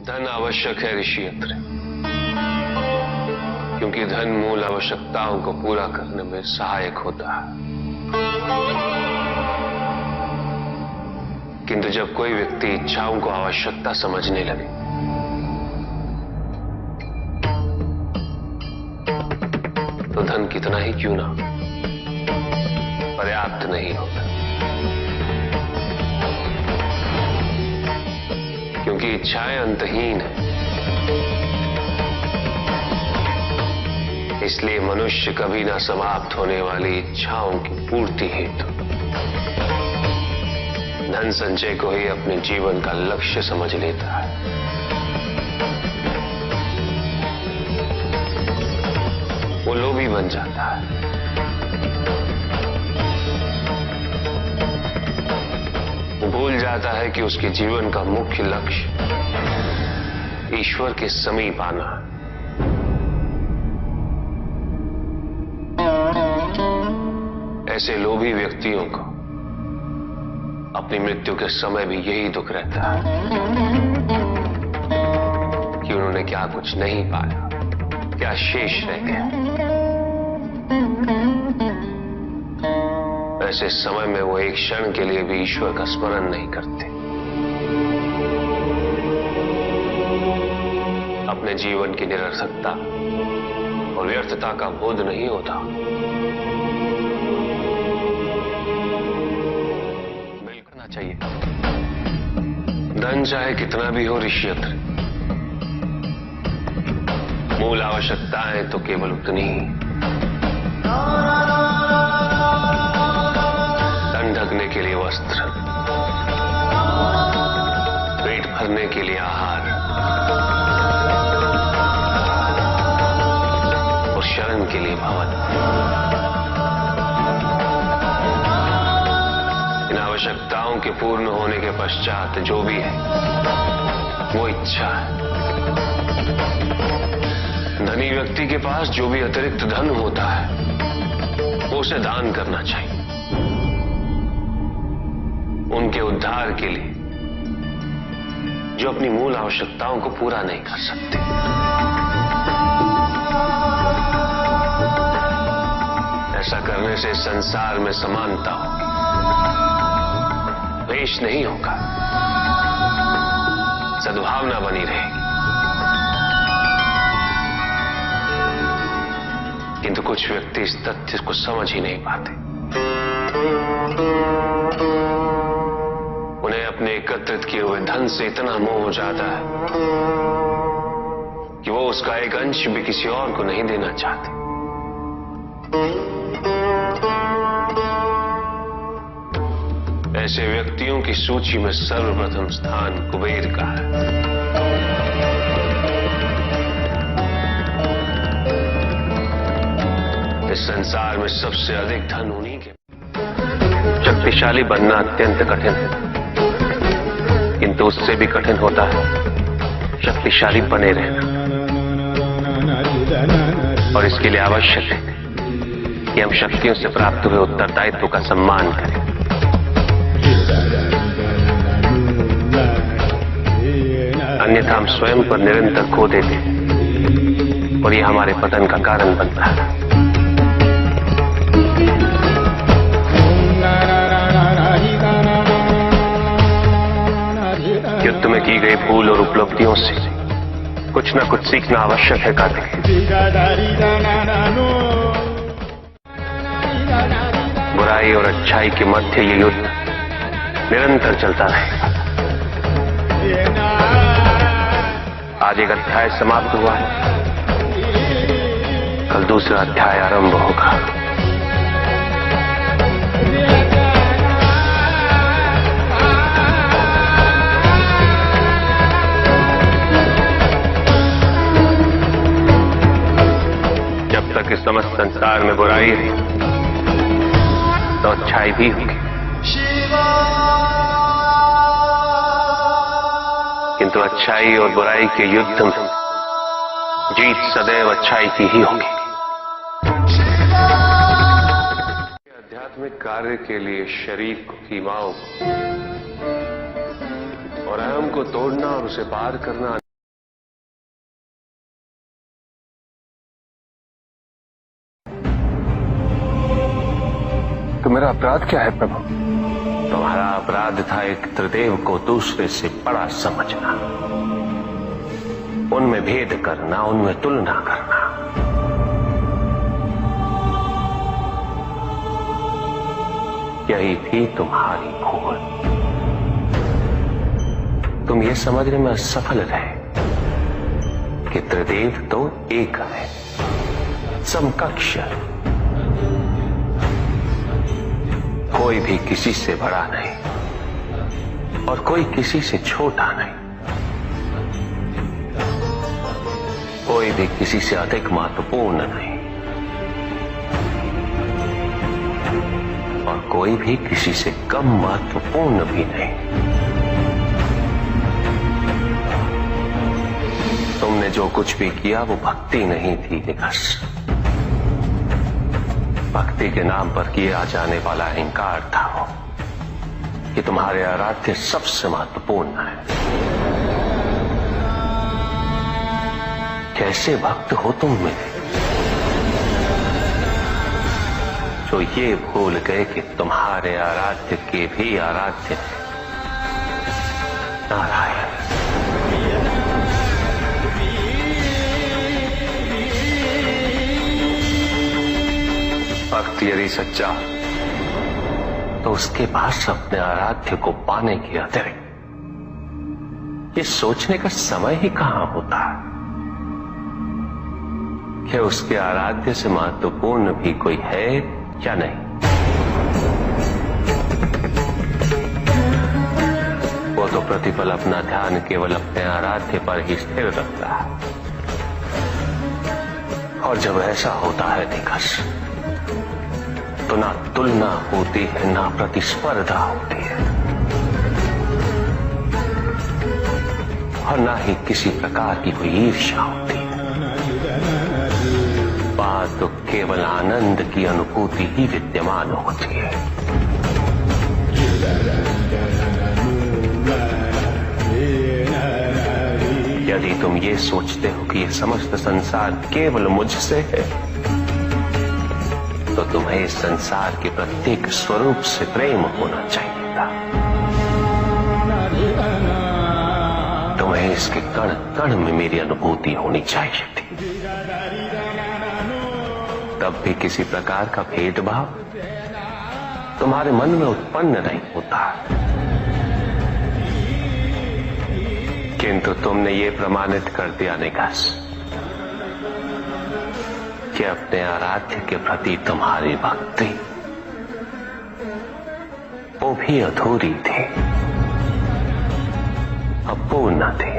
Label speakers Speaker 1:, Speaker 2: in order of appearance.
Speaker 1: धन आवश्यक है ऋषि अत्रि, क्योंकि धन मूल आवश्यकताओं को पूरा करने में सहायक होता है। किंतु जब कोई व्यक्ति इच्छाओं को आवश्यकता समझने लगे तो धन कितना ही क्यों ना पर्याप्त नहीं होता, क्योंकि इच्छाएं अंतहीन है। इसलिए मनुष्य कभी ना समाप्त होने वाली इच्छाओं की पूर्ति हेतु धन संचय को ही अपने जीवन का लक्ष्य समझ लेता है। वो लोभी बन जाता है। वो भूल जाता है कि उसके जीवन का मुख्य लक्ष्य ईश्वर के समीप आना है। ऐसे लोभी व्यक्तियों को अपनी मृत्यु के समय भी यही दुख रहता है कि उन्होंने क्या कुछ नहीं पाया, क्या शेष रह गया। ऐसे समय में वो एक क्षण के लिए भी ईश्वर का स्मरण नहीं करते। अपने जीवन की निरर्थकता और व्यर्थता का बोध नहीं होता। मिलना चाहिए। धन चाहे कितना भी हो ऋषि अत्रि, मूल आवश्यकताएं तो केवल उतनी ही। तन ढकने के लिए वस्त्र, पेट भरने के लिए आहार और शरण के लिए भवन। इन आवश्यकताओं के पूर्ण होने के पश्चात जो भी है वो इच्छा है। धनी व्यक्ति के पास जो भी अतिरिक्त धन होता है वो उसे दान करना चाहिए, उनके उद्धार के लिए जो अपनी मूल आवश्यकताओं को पूरा नहीं कर सकते। ऐसा करने से संसार में समानता होगी, द्वेष नहीं होगा, सद्भावना बनी रहेगी। किंतु कुछ व्यक्ति इस तथ्य को समझ ही नहीं पाते। उन्हें अपने एकत्रित किए हुए धन से इतना मोह हो जाता है कि वो उसका एक अंश भी किसी और को नहीं देना चाहते। ऐसे व्यक्तियों की सूची में सर्वप्रथम स्थान कुबेर का है। इस संसार में सबसे अधिक धन उन्हीं के। शक्तिशाली बनना अत्यंत कठिन है, किंतु उससे भी कठिन होता है शक्तिशाली बने रहना। और इसके लिए आवश्यक है कि हम शक्तियों से प्राप्त हुए उत्तरदायित्व का सम्मान करें। अन्यथा हम स्वयं पर निरंतर खो देते और ये हमारे पतन का कारण बनता है। युद्ध में की गई भूल और उपलब्धियों से कुछ न कुछ सीखना आवश्यक है कार्तिक। बुराई और अच्छाई के मध्य ये युद्ध निरंतर चलता रहेगा। आज एक अध्याय समाप्त हुआ है, कल दूसरा अध्याय आरंभ होगा। जब तक इस समस्त संसार में बुराई है तो अच्छाई भी होगी, किंतु अच्छाई और बुराई के युद्ध में जीत सदैव अच्छाई की ही होगी। आध्यात्मिक कार्य के लिए शरीर को, सीमाओं को और अहम को तोड़ना और उसे पार करना
Speaker 2: मेरा अपराध क्या है प्रभु?
Speaker 1: तुम्हारा अपराध था एक त्रिदेव को दूसरे से बड़ा समझना, उनमें भेद करना, उनमें तुलना करना। यही थी तुम्हारी भूल। तुम ये समझने में असफल रहे कि त्रिदेव तो एक है, समकक्ष, कोई भी किसी से बड़ा नहीं और कोई किसी से छोटा नहीं, कोई भी किसी से अधिक महत्वपूर्ण नहीं और कोई भी किसी से कम महत्वपूर्ण भी नहीं। तुमने जो कुछ भी किया वो भक्ति नहीं थी निकस। भक्ति के नाम पर किया जाने वाला अहंकार था वो कि तुम्हारे आराध्य सबसे महत्वपूर्ण है। कैसे भक्त हो तुम मेरे, जो ये भूल गए कि तुम्हारे आराध्य के भी आराध्य नारायण। भक्त यदि सच्चा तो उसके पास अपने आराध्य को पाने के अतिरिक्त ये सोचने का समय ही कहां होता है कि उसके आराध्य से महत्वपूर्ण भी कोई है या नहीं। वो तो प्रतिपल अपना ध्यान केवल अपने आराध्य पर ही स्थिर रखता है और जब ऐसा होता है निकस तो ना तुलना होती है, ना प्रतिस्पर्धा होती है और ना ही किसी प्रकार की कोई ईर्ष्या होती है। वहां तो केवल आनंद की अनुभूति ही विद्यमान होती है। यदि तुम ये सोचते हो कि यह समस्त संसार केवल मुझसे है तो तुम्हें इस संसार के प्रत्येक स्वरूप से प्रेम होना चाहिए था। तुम्हें इसके कण कण में मेरी अनुभूति होनी चाहिए थी। तब भी किसी प्रकार का भेदभाव तुम्हारे मन में उत्पन्न नहीं होता, किंतु तुमने ये प्रमाणित कर दिया निकास कि अपने आराध्य के प्रति तुम्हारी भक्ति वो भी अधूरी थी, अपूर्ण थी।